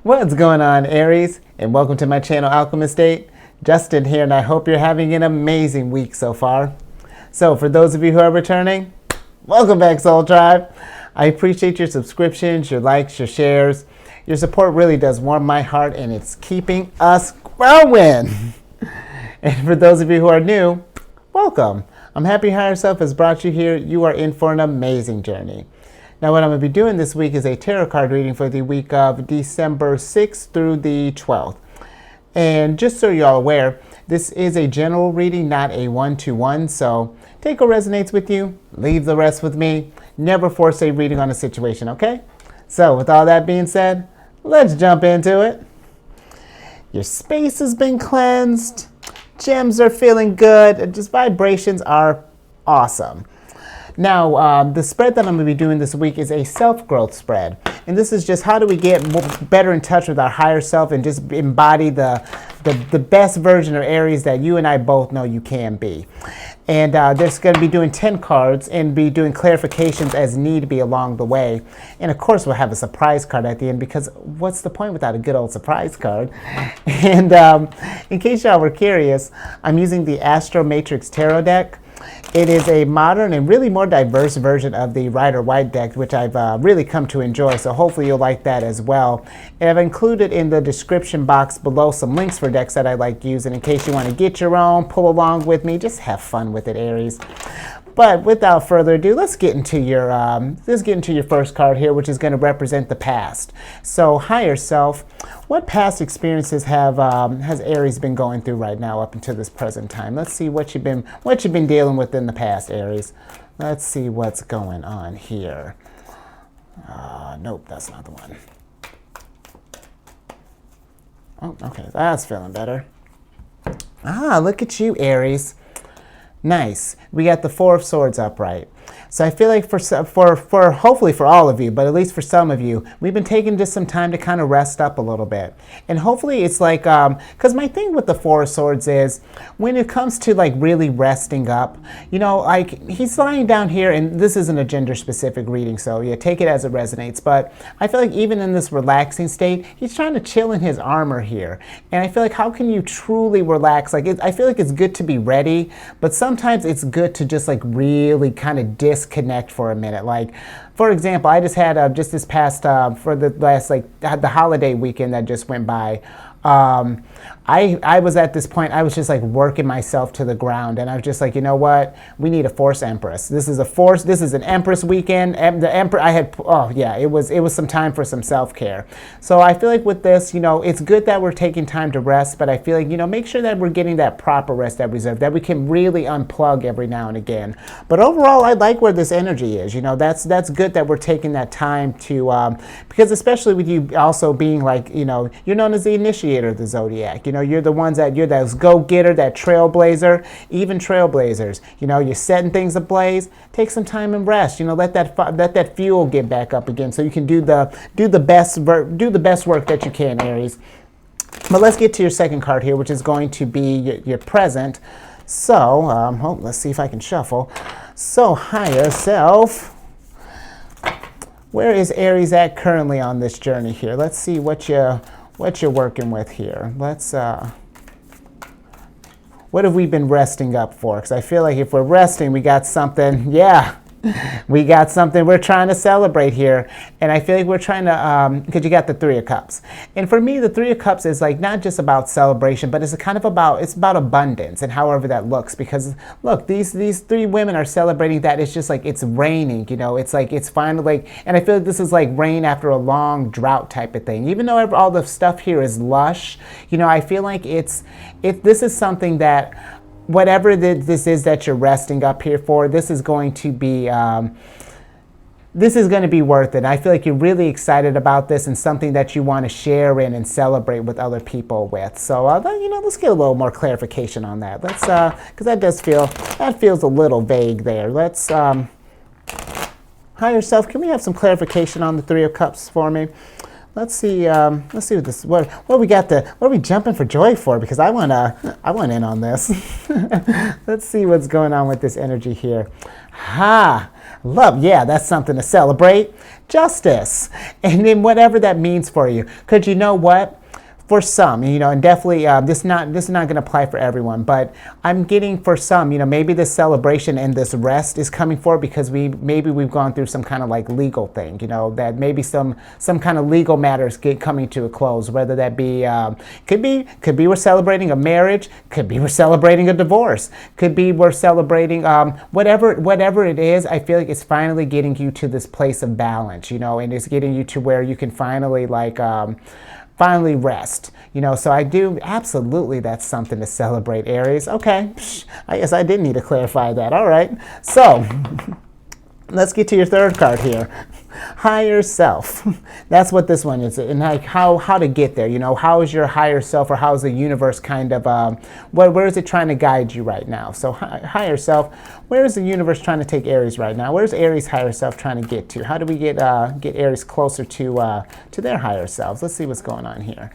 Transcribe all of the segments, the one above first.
What's going on, Aries? And welcome to my channel, Alchemist. Justin here, and I hope you're having an amazing week so far. So for those of you who are returning, welcome back, Soul Tribe. I appreciate your subscriptions, your likes, your shares. Your support really does warm my heart, and it's keeping us growing. And for those of you who are new, welcome. I'm happy Higher Self has brought you here. You are in for an amazing journey. Now, what I'm going to be doing this week is a tarot card reading for the week of December 6th through the 12th. And just so you're all aware, this is a general reading, not a one-to-one. So take what resonates with you, leave the rest with me. Never force a reading on a situation, okay? So with all that being said, let's jump into it. Your space has been cleansed. Gems are feeling good. And just vibrations are awesome. Now, the spread that I'm going to be doing this week is a self-growth spread. And this is just how do we get better in touch with our higher self and just embody the best version of Aries that you and I both know you can be. And there's going to be doing 10 cards and be doing clarifications as need be along the way. And of course, we'll have a surprise card at the end, because what's the point without a good old surprise card? And in case y'all were curious, I'm using the Astro Matrix Tarot deck. It is a modern and really more diverse version of the Rider-Waite deck, which I've really come to enjoy, so hopefully you'll like that as well. And I've included in the description box below some links for decks that I like using in case you want to get your own, pull along with me, just have fun with it, Aries. But without further ado, let's get into your first card here, which is going to represent the past. So, higher self, what past experiences has Aries been going through right now up until this present time? Let's see what you've been dealing with in the past, Aries. Let's see what's going on here. Nope, that's not the one. Oh, okay, that's feeling better. Look at you, Aries. Nice. We got the Four of Swords upright. So I feel like for hopefully for all of you, but at least for some of you, we've been taking just some time to kind of rest up a little bit. And hopefully it's like, because my thing with the Four of Swords is when it comes to like really resting up, you know, like he's lying down here, and this isn't a gender specific reading, so yeah, take it as it resonates. But I feel like even in this relaxing state, he's trying to chill in his armor here. And I feel like how can you truly relax? Like I feel like it's good to be ready, but sometimes it's good to just like really kind of disconnect for a minute. Like, for example, I just had just this past for the last the holiday weekend that just went by. I was at this point, I was just like working myself to the ground, and I was just like, you know what? We need a Force Empress. This is an Empress weekend. The Emperor, it was some time for some self-care. So I feel like with this, you know, it's good that we're taking time to rest, but I feel like, you know, make sure that we're getting that proper rest that we deserve, that we can really unplug every now and again. But overall, I like where this energy is. You know, that's good that we're taking that time to, because especially with you also being like, you know, you're known as the initiator of the zodiac. You know, you're the ones that you're that go-getter, that trailblazer. Even trailblazers, you know, you're setting things ablaze. Take some time and rest. You know, let that fuel get back up again, so you can do the best work that you can, Aries. But let's get to your second card here, which is going to be your present. So, let's see if I can shuffle. So, higher self, where is Aries at currently on this journey here? Let's see what you're working with here. Let's, what have we been resting up for? Because I feel like if we're resting, we got something, we got something we're trying to celebrate here. And I feel like we're trying to, because you got the Three of Cups. And for me, the Three of Cups is like not just about celebration, but it's kind of about abundance, and however that looks. Because look, these three women are celebrating that it's just like it's raining, you know, it's like it's finally like, and I feel like this is like rain after a long drought type of thing. Even though all the stuff here is lush, you know, I feel like this is something that whatever this is that you're resting up here for, this is going to be worth it. I feel like you're really excited about this and something that you want to share in and celebrate with other people with. So, you know, let's get a little more clarification on that. Let's, because that feels a little vague there. Let's, higher self, can we have some clarification on the Three of Cups for me? Let's see what this, what we got what are we jumping for joy for? Because I want in on this. Let's see what's going on with this energy here. Love, yeah, that's something to celebrate. Justice. And then whatever that means for you. Because you know what? For some, and definitely this is not going to apply for everyone, but I'm getting for some, maybe this celebration and this rest is coming forward because we've gone through some kind of like legal thing, that maybe some kind of legal matters coming to a close, whether that be could be we're celebrating a marriage, could be we're celebrating a divorce, could be we're celebrating whatever it is. I feel like it's finally getting you to this place of balance, and it's getting you to where you can finally finally rest, so I do absolutely, that's something to celebrate, Aries. Okay, I guess I did need to clarify that. All right, so let's get to your third card here. Higher self. That's what this one is, and like how to get there. How is your higher self, or how is the universe kind of where is it trying to guide you right now? So higher self, where is the universe trying to take Aries right now? Where's Aries' higher self trying to get to? How do we get Aries closer to their higher selves? Let's see what's going on here.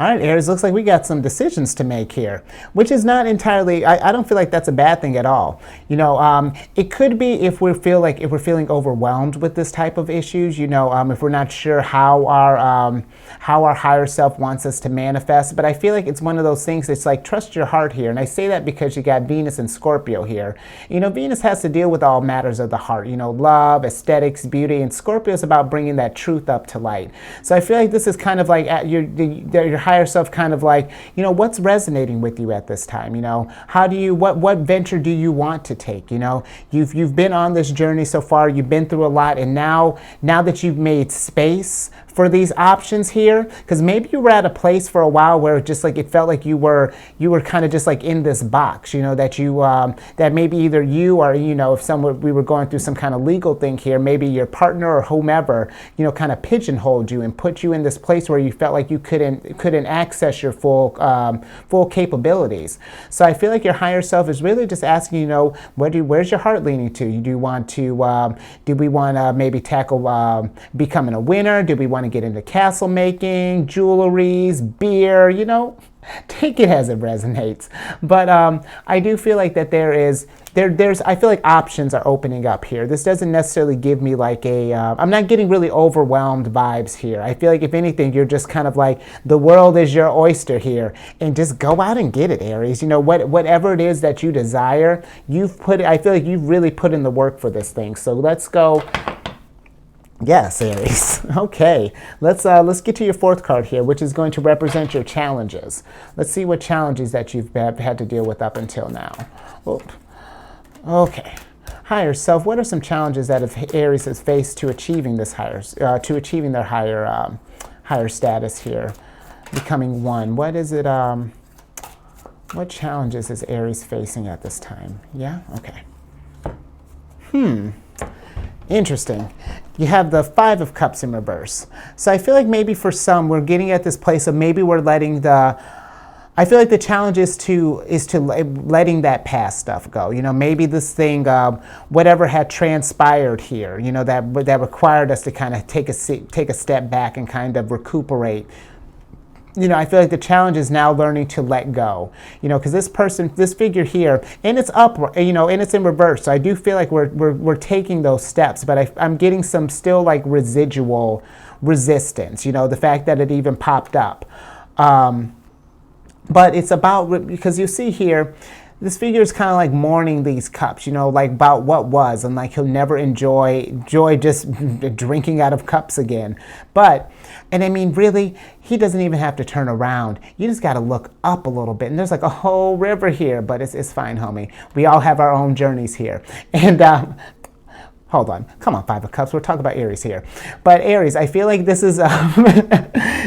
All right, Aries, looks like we got some decisions to make here, which is not entirely, I don't feel like that's a bad thing at all. It could be if we're feeling overwhelmed with this type of issues, if we're not sure how our higher self wants us to manifest. But I feel like it's one of those things, it's like trust your heart here. And I say that because you got Venus and Scorpio here. Venus has to deal with all matters of the heart, love, aesthetics, beauty, and Scorpio is about bringing that truth up to light. So I feel like this is kind of like your higher self kind of like, what's resonating with you at this time? How do you, what venture do you want to take? You've been on this journey so far, you've been through a lot, and now that you've made space for these options here, because maybe you were at a place for a while where just like it felt like you were kind of just like in this box, that maybe either you or if we were going through some kind of legal thing here, maybe your partner or whomever kind of pigeonholed you and put you in this place where you felt like you couldn't access your full capabilities. So I feel like your higher self is really just asking, where's your heart leaning to? Do we want to maybe tackle becoming a winner? Do we want to get into castle making, jewelries, beer, take it as it resonates. But I do feel like that there's I feel like options are opening up here. This doesn't necessarily give me like I'm not getting really overwhelmed vibes here. I feel like if anything, you're just kind of like the world is your oyster here, and just go out and get it, Aries. Whatever it is that you desire, I feel like you've really put in the work for this thing. So let's go. Yes, Aries. Okay, let's get to your fourth card here, which is going to represent your challenges. Let's see what challenges that you've had to deal with up until now. Oop. Okay, higher self. What are some challenges that Aries has faced to achieving this their higher status here, becoming one? What is it? What challenges is Aries facing at this time? Yeah. Okay. Interesting. You have the Five of Cups in reverse. So I feel like maybe for some, we're getting at this place of maybe we're letting I feel like the challenge is to letting that past stuff go. Maybe this thing, whatever had transpired here, that required us to kind of take a step back and kind of recuperate. I feel like the challenge is now learning to let go, because this figure here, and it's up, and it's in reverse. So I do feel like we're taking those steps, but I'm getting some still like residual resistance, the fact that it even popped up. But it's about, because you see here, this figure is kind of like mourning these cups, like about what was, and like he'll never enjoy just drinking out of cups again. And I mean, really, he doesn't even have to turn around. You just got to look up a little bit. And there's like a whole river here, but it's fine, homie. We all have our own journeys here. And hold on. Come on, Five of Cups. We're talking about Aries here. But Aries, I feel like this is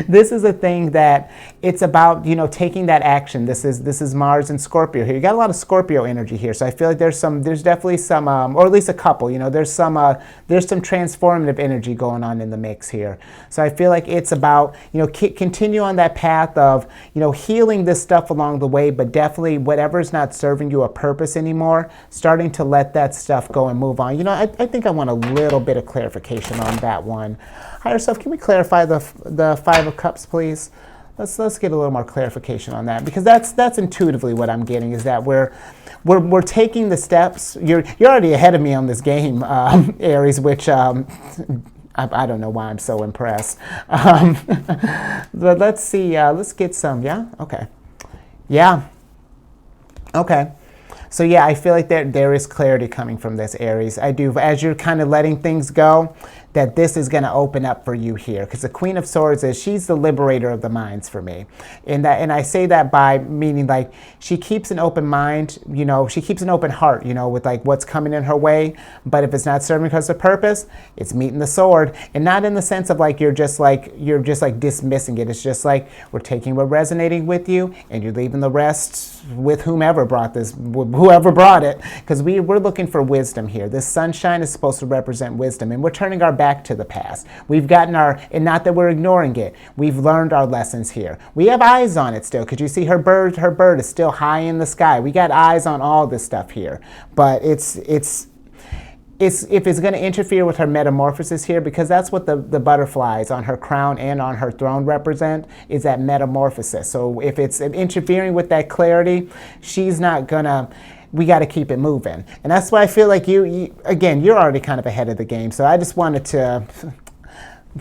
this is a thing that it's about, taking that action. This is Mars and Scorpio here. You got a lot of Scorpio energy here. So I feel like there's definitely some, or at least a couple, there's some transformative energy going on in the mix here. So I feel like it's about, continue on that path of, healing this stuff along the way, but definitely whatever's not serving you a purpose anymore, starting to let that stuff go and move on. I think I want a little bit of clarification on that one. Higher self, can we clarify the Five of Cups, please? let's get a little more clarification on that, because that's intuitively what I'm getting, is that we're taking the steps. You're already ahead of me on this game, Aries, which I don't know why I'm so impressed. But let's see. Let's get some. Yeah. Okay. Yeah. Okay. So yeah, I feel like there is clarity coming from this, Aries. I do. As you're kind of letting things go, that this is going to open up for you here, because the Queen of Swords she's the liberator of the minds for me, and I say that by meaning, like, she keeps an open mind, she keeps an open heart, with like what's coming in her way. But if it's not serving her purpose, it's meeting the sword, and not in the sense of like you're just like dismissing it. It's just like, we're taking what resonating with you, and you're leaving the rest with whoever brought it, because we're looking for wisdom here. This sunshine is supposed to represent wisdom, and we're turning our back to the past. We've gotten and not that we're ignoring it, we've learned our lessons here. We have eyes on it still. Could you see her bird is still high in the sky. We got eyes on all this stuff here, but it's if it's going to interfere with her metamorphosis here, because that's what the butterflies on her crown and on her throne represent, is that metamorphosis. So if it's interfering with that clarity, she's not gonna, we got to keep it moving. And that's why I feel like you again, you're already kind of ahead of the game. So I just wanted to,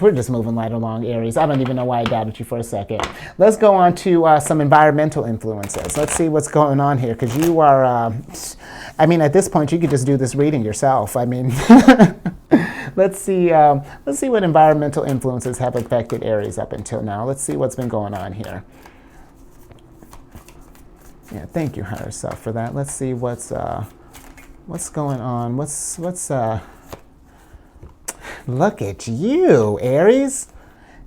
we're just moving right along, Aries. I don't even know why I doubted you for a second. Let's go on to some environmental influences. Let's see what's going on here, because you are, I mean, at this point, you could just do this reading yourself. I mean, let's see what environmental influences have affected Aries up until now. Let's see what's been going on here. Yeah, thank you, higher self, for that. Let's see what's going on. Look at you, Aries.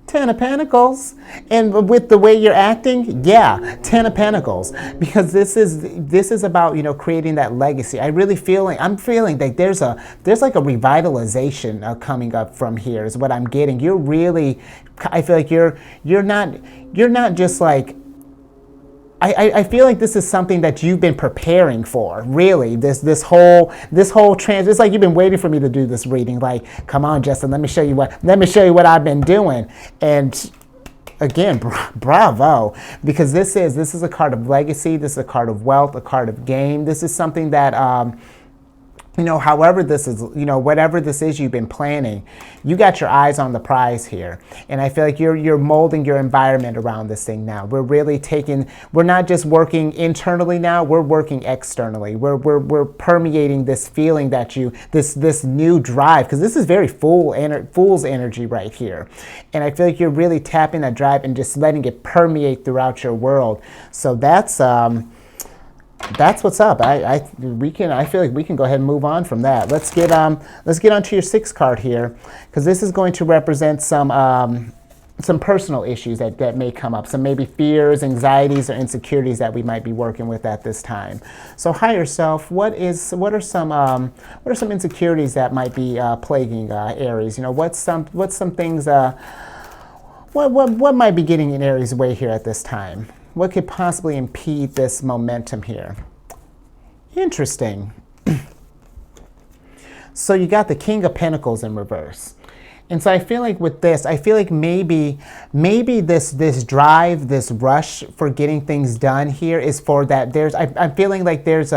10 of Pentacles. And with the way you're acting, yeah, 10 of Pentacles. Because this is about, creating that legacy. I'm feeling like there's like a revitalization coming up from here, is what I'm getting. I feel like you're not just like, I feel like this is something that you've been preparing for, really. This whole it's like you've been waiting for me to do this reading. Like, come on, Justin, let me show you what I've been doing. And again, bravo, because this is a card of legacy. This is a card of wealth, a card of gain. This is something that however this is, whatever this is you've been planning, you got your eyes on the prize here. And I feel like you're molding your environment around this thing now. We're not just working internally now, we're working externally. We're permeating this feeling that this new drive, because this is very fool's energy right here. And I feel like you're really tapping that drive and just letting it permeate throughout your world. So that's what's up. I feel like we can go ahead and move on from that. Let's get onto your 6th card here, because this is going to represent some personal issues that may come up, some maybe fears, anxieties, or insecurities that we might be working with at this time. So higher self, what are some insecurities that might be plaguing Aries? What's some things what might be getting in Aries' way here at this time? What could possibly impede this momentum here? Interesting. So you got the King of Pentacles in reverse. And so I feel like with this, maybe this drive, this rush for getting things done here is for that. I'm feeling like there's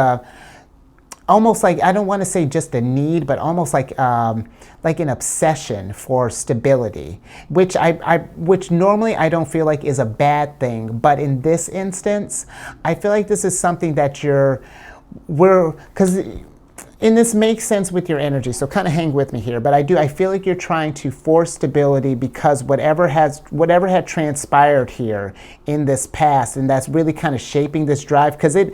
almost like, I don't want to say just a need, but almost like an obsession for stability, which normally I don't feel like is a bad thing. But in this instance, I feel like this is something that and this makes sense with your energy, so kind of hang with me here. But I feel like you're trying to force stability, because whatever had transpired here in this past, and that's really kind of shaping this drive, because I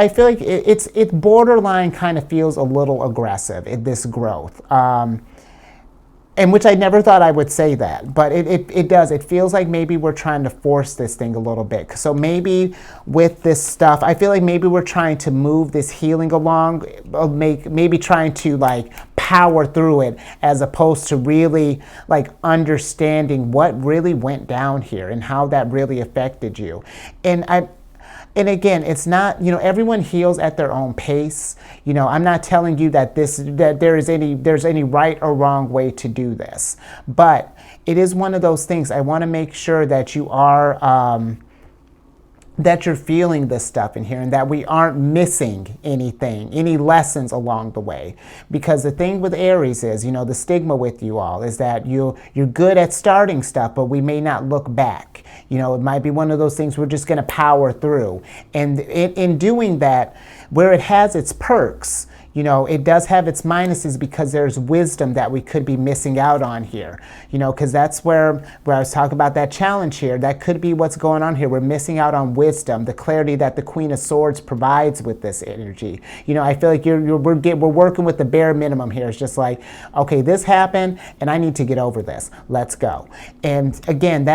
feel like it's borderline kind of feels a little aggressive in this growth. And which I never thought I would say that, but it does. It feels like maybe we're trying to force this thing a little bit. So maybe with this stuff, I feel like maybe we're trying to move this healing along, maybe trying to like power through it, as opposed to really like understanding what really went down here and how that really affected you. And and again, it's not, everyone heals at their own pace. I'm not telling you that there's any right or wrong way to do this, but it is one of those things. I want to make sure that you are that you're feeling this stuff in here and that we aren't missing anything, any lessons along the way. Because the thing with Aries is, the stigma with you all is that you're good at starting stuff, but we may not look back. It might be one of those things we're just going to power through. And in doing that, where it has its perks, it does have its minuses because there's wisdom that we could be missing out on here. Because that's where I was talking about that challenge here. That could be what's going on here. We're missing out on wisdom, the clarity that the Queen of Swords provides with this energy. I feel like we're working with the bare minimum here. It's just like, okay, this happened and I need to get over this. Let's go. And again,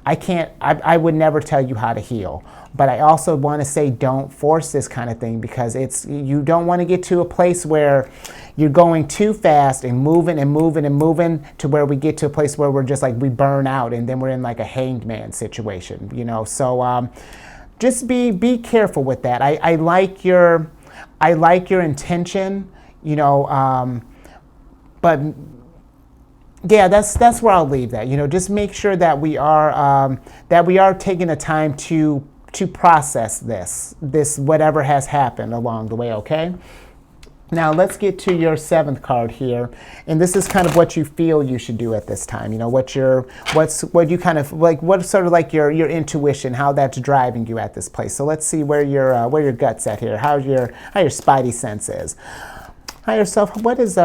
I would never tell you how to heal. But I also want to say don't force this kind of thing, because you don't want to get to a place where you're going too fast and moving and moving and moving to where we get to a place where we're just like we burn out and then we're in like a hanged man situation, So just be careful with that. I like your intention, but yeah, that's where I'll leave that. Just make sure that we are taking the time to process this whatever has happened along the way. Okay, now let's get to your 7th card here, and this is kind of what you feel you should do at this time. What's you kind of like, what's sort of like your intuition, how that's driving you at this place. So let's see where your gut's at here, how your spidey sense is. Higher self, what does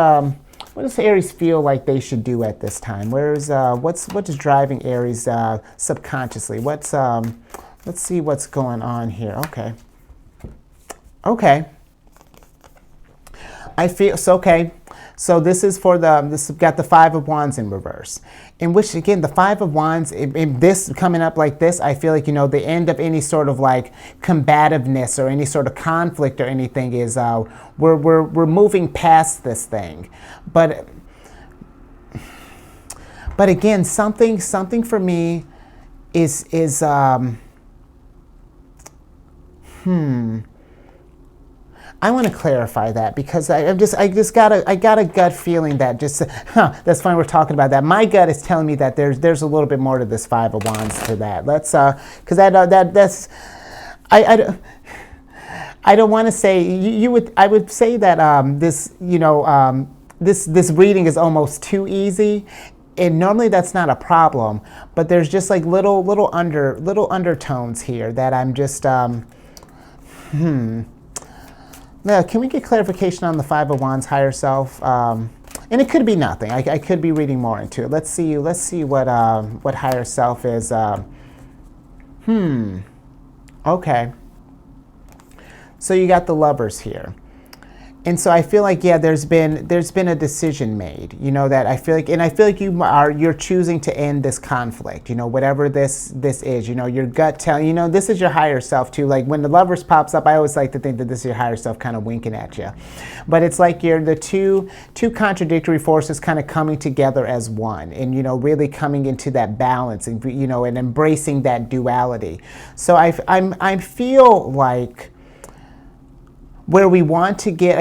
Aries feel like they should do at this time? What's driving Aries subconsciously? Let's see what's going on here. Okay. I feel so. Okay, so this is for this got the 5 of Wands in reverse, in which again the 5 of Wands in this coming up like this, I feel like the end of any sort of like combativeness or any sort of conflict or anything is we're moving past this thing, but again something for me is I want to clarify that, because I got a gut feeling that that's fine. We're talking about that. My gut is telling me that there's a little bit more to this 5 of Wands to that. Let's because that's I don't want to say I would say that this reading is almost too easy. And normally that's not a problem, but there's just like little undertones here that I'm just Now, can we get clarification on the 5 of Wands higher self? And it could be nothing. I could be reading more into it. Let's see what higher self is. Okay. So you got the Lovers here. And so I feel like, yeah, there's been a decision made, that I feel like you're choosing to end this conflict, whatever this is, your gut telling, this is your higher self too. Like when the Lovers pops up, I always like to think that this is your higher self kind of winking at you. But it's like you're the two contradictory forces kind of coming together as one, and, really coming into that balance and, and embracing that duality. So I feel like when we want to get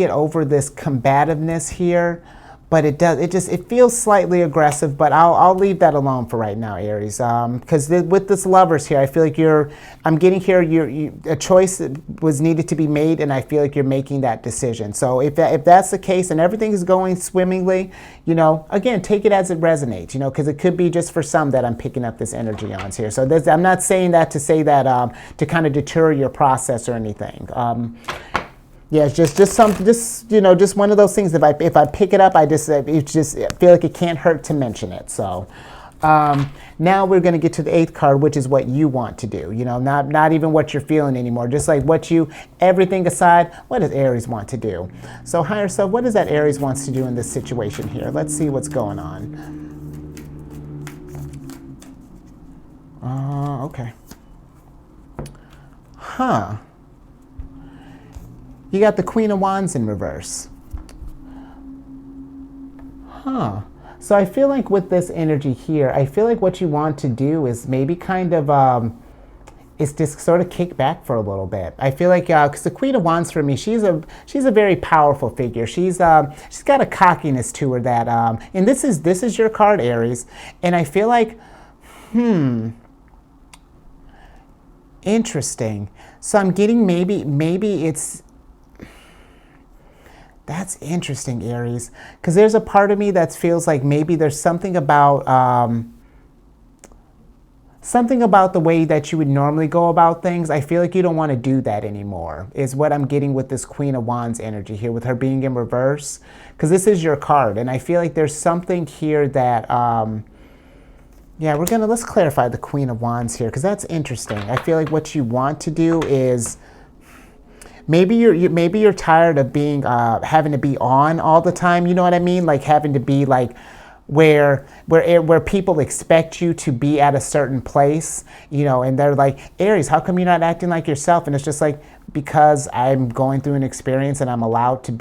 over this combativeness here, but it feels slightly aggressive, but I'll leave that alone for right now, Aries. Because with this Lovers here, I feel like I'm getting here, a choice was needed to be made, and I feel like you're making that decision. So if that's the case and everything is going swimmingly, again, take it as it resonates, because it could be just for some that I'm picking up this energy on here. So I'm not saying that to say that to kind of deter your process or anything. Yeah, it's just one of those things. If I pick it up, I feel like it can't hurt to mention it. So now we're going to get to the 8th card, which is what you want to do. Not even what you're feeling anymore. Just like everything aside, what does Aries want to do? So higher self, what does that Aries wants to do in this situation here? Let's see what's going on. Okay. Huh. You got the Queen of Wands in reverse. Huh. So I feel like with this energy here, I feel like what you want to do is maybe kind of is just sort of kick back for a little bit. I feel like because the Queen of Wands for me, she's a very powerful figure. She's got a cockiness to her that and this is your card, Aries, and I feel like interesting. So I'm getting maybe it's. That's interesting, Aries, because there's a part of me that feels like maybe there's something about the way that you would normally go about things. I feel like you don't want to do that anymore, is what I'm getting with this Queen of Wands energy here, with her being in reverse, because this is your card, and I feel like there's something here that, yeah, let's clarify the Queen of Wands here, because that's interesting. I feel like what you want to do is, maybe you're tired of being having to be on all the time. You know what I mean? Like having to be like where people expect you to be at a certain place. You know, and they're like, Aries, how come you're not acting like yourself? And it's just like, because I'm going through an experience and I'm allowed to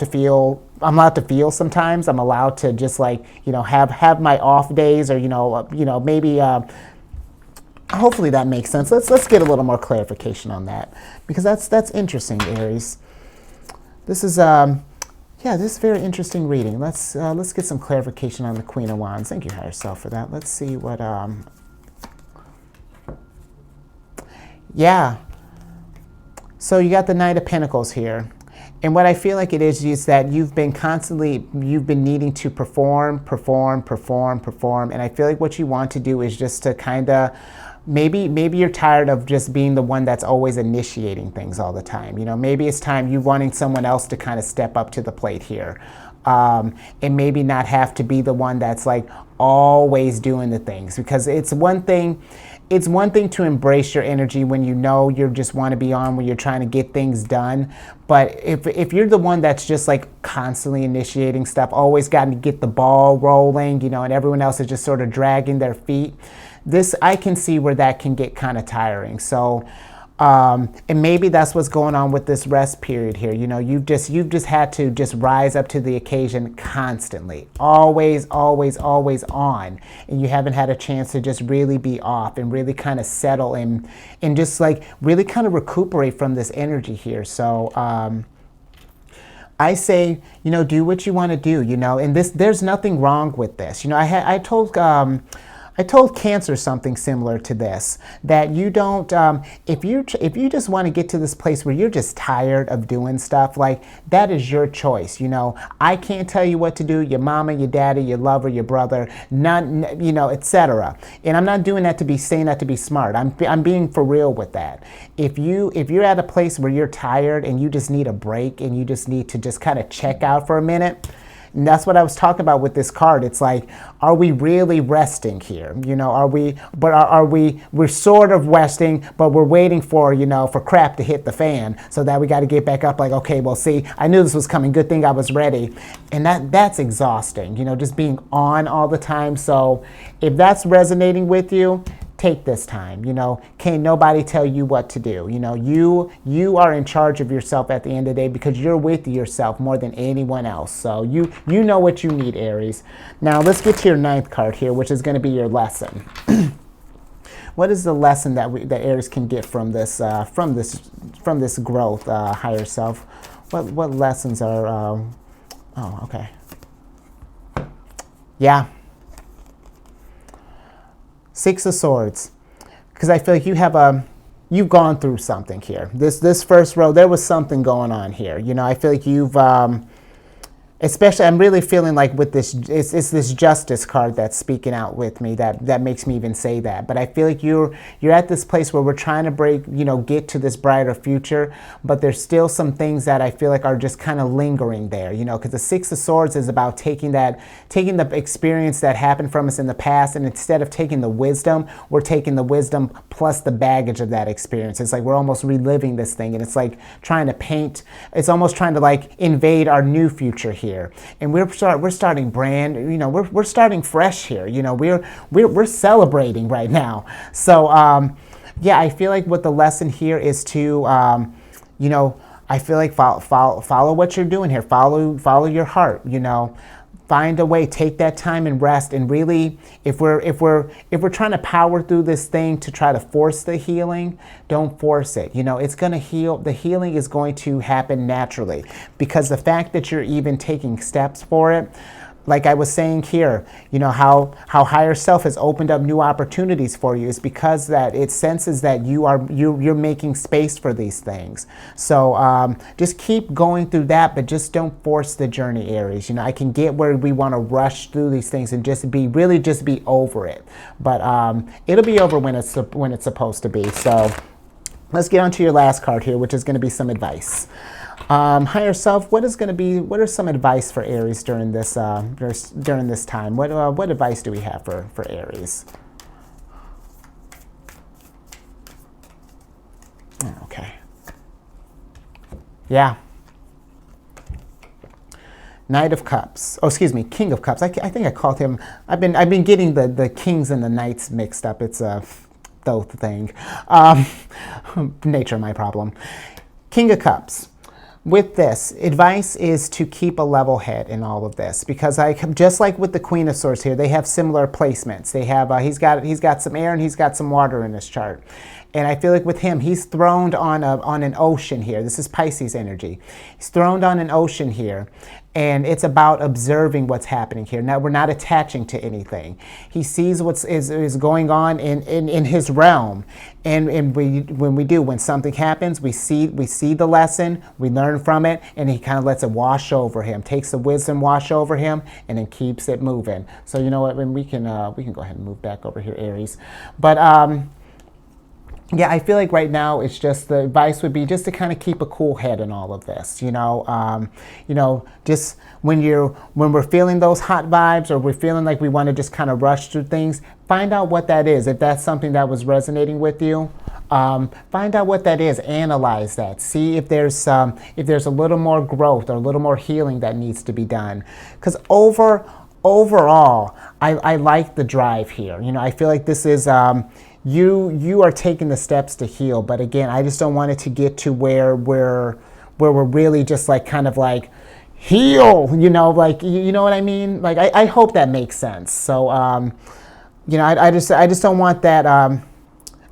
feel sometimes. I'm allowed to just like, you know, have my off days, or maybe. Hopefully that makes sense. Let's get a little more clarification on that, because that's interesting, Aries. This is this is very interesting reading. Let's get some clarification on the Queen of Wands. Thank you, higher self, for that. Let's see what yeah. So you got the Knight of Pentacles here. And what I feel like it is that you've been needing to perform. And I feel like what you want to do is just to kind of, maybe you're tired of just being the one that's always initiating things all the time. You know, maybe it's time you wanting someone else to kind of step up to the plate here. And maybe not have to be the one that's like always doing the things, because it's one thing to embrace your energy when you know you just want to be on, when you're trying to get things done. But if you're the one that's just like constantly initiating stuff, always got to get the ball rolling, you know, and everyone else is just sort of dragging their feet, I can see where that can get kind of tiring. So, and maybe that's what's going on with this rest period here. You know, you've just had to just rise up to the occasion constantly, always on, and you haven't had a chance to just really be off and really kind of settle and just like really kind of recuperate from this energy here. So, I say, you know, do what you want to do, you know, and there's nothing wrong with this. You know, I told Cancer something similar to this, that you don't, if you just want to get to this place where you're just tired of doing stuff, like, that is your choice. You know, I can't tell you what to do. Your mama, your daddy, your lover, your brother, none, you know, etc. And I'm not doing that to be saying that to be smart. I'm being for real with that. If you're at a place where you're tired and you just need a break and you just need to just kind of check out for a minute. And that's what I was talking about with this card. It's like, are we really resting here? You know, we're sort of resting, but we're waiting for, you know, for crap to hit the fan, so that we got to get back up like, okay, well, see, I knew this was coming. Good thing I was ready. And that's exhausting, you know, just being on all the time. So if that's resonating with you, take this time. You know, can't nobody tell you what to do. You know, you are in charge of yourself at the end of the day, because you're with yourself more than anyone else. So you know what you need, Aries. Now let's get to your 9th card here, which is going to be your lesson. What is the lesson that Aries can get from this growth, higher self? What lessons are? Oh, okay. Yeah. 6 of Swords, because I feel like you've gone through something here. This first row, there was something going on here. You know, I feel like you've especially, I'm really feeling like with this, it's this Justice card that's speaking out with me, that makes me even say that. But I feel like you're at this place where we're trying to get to this brighter future, but there's still some things that I feel like are just kind of lingering there, you know, because the 6 of Swords is about taking the experience that happened from us in the past, and instead of taking the wisdom, we're taking the wisdom plus the baggage of that experience. It's like we're almost reliving this thing, and it's like trying to paint, it's almost trying to like invade our new future here. And we're starting brand, you know, we're starting fresh here. You know, we're celebrating right now. So yeah, I feel like what the lesson here is to, you know, I feel like follow what you're doing here. Follow your heart. You know, find a way. Take that time and rest. And really, if we're trying to power through this thing to try to force the healing, don't force it. You know, it's going to heal. The healing is going to happen naturally, because the fact that you're even taking steps for it. Like I was saying here, you know, how higher self has opened up new opportunities for you is because that it senses that you're making space for these things. So just keep going through that, but just don't force the journey, Aries. You know, I can get where we want to rush through these things and just be over it, but it'll be over when it's supposed to be. So let's get on to your last card here, which is going to be some advice. Higher self, what are some advice for Aries during this time? What advice do we have for Aries? Okay. Yeah. Knight of Cups. Oh, excuse me, King of Cups. I think I called him. I've been getting the kings and the knights mixed up. It's a both thing. Nature, my problem. King of Cups. With this, advice is to keep a level head in all of this, because just like with the Queen of Swords here, they have similar placements. They have he's got some air and he's got some water in his chart, and I feel like with him, he's throned on an ocean here. This is Pisces energy. He's throned on an ocean here, and it's about observing what's happening here. Now, we're not attaching to anything. He sees what is going on in his realm, and when something happens, we see the lesson, we learn from it, and he kind of lets it wash over him, takes the wisdom wash over him, and then keeps it moving. So you know what? We can go ahead and move back over here, Aries, but yeah, I feel like right now it's just the advice would be just to kind of keep a cool head in all of this. You know, just when we're feeling those hot vibes, or we're feeling like we want to just kind of rush through things, find out what that is. If that's something that was resonating with you, find out what that is. Analyze that. See if there's a little more growth or a little more healing that needs to be done. Because overall, I like the drive here. You know, I feel like this is. You are taking the steps to heal, but again, I just don't want it to get to where we're really just like kind of like heal, you know, like you know what I mean? Like I hope that makes sense. So you know, I just don't want that.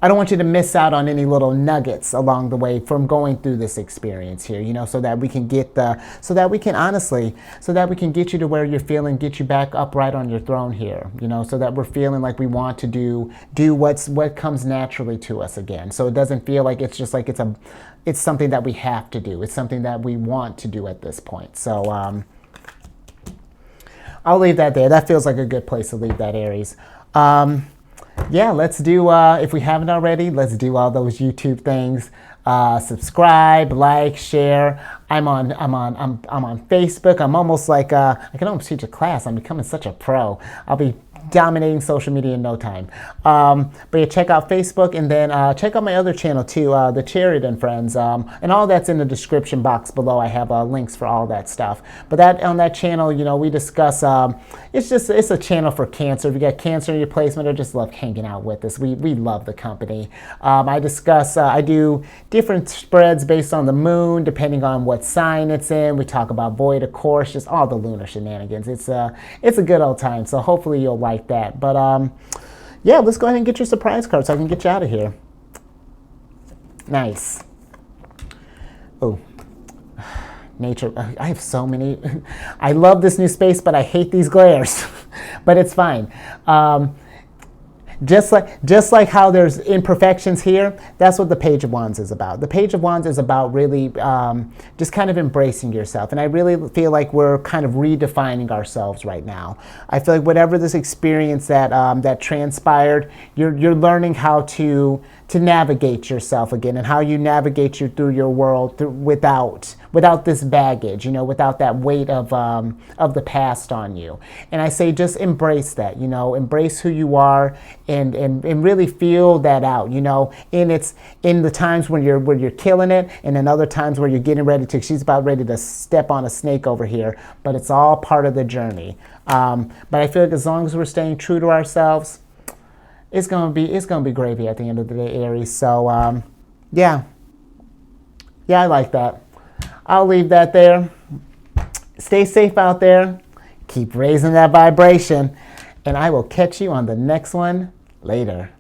I don't want you to miss out on any little nuggets along the way from going through this experience here, you know, so that we can get you to where you're feeling, get you back upright on your throne here, you know, so that we're feeling like we want to do what comes naturally to us again. So it doesn't feel like it's just like it's something that we have to do. It's something that we want to do at this point. So I'll leave that there. That feels like a good place to leave that, Aries. Yeah, let's do, if we haven't already, let's do all those YouTube things. Subscribe, like, share. I'm on Facebook. I'm almost like, I can almost teach a class. I'm becoming such a pro. I'll be dominating social media in no time. But yeah, check out Facebook, and then check out my other channel too, the Chariot and Friends, and all that's in the description box below. I have links for all that stuff. But on that channel, you know, we discuss. It's a channel for Cancer. If you got Cancer in your placement, or just love hanging out with us, we love the company. I discuss. I do different spreads based on the moon, depending on what sign it's in. We talk about void, of course, just all the lunar shenanigans. It's a good old time. So hopefully you'll like that. But yeah, let's go ahead and get your surprise card so I can get you out of here. Nice. Oh, nature. I have so many. I love this new space, but I hate these glares. But it's fine. Just like how there's imperfections here, that's what the Page of Wands is about. The Page of Wands is about really just kind of embracing yourself. And I really feel like we're kind of redefining ourselves right now. I feel like whatever this experience that transpired, you're learning how to navigate yourself again, and how you navigate through your world without this baggage, you know, without that weight of the past on you. And I say just embrace that, you know, embrace who you are, and really feel that out, you know, in the times when you're killing it, and then other times where you're getting ready to, she's about ready to step on a snake over here, but it's all part of the journey. But I feel like as long as we're staying true to ourselves, it's gonna be gravy at the end of the day, Aries. So yeah, I like that. I'll leave that there. Stay safe out there. Keep raising that vibration. And I will catch you on the next one later.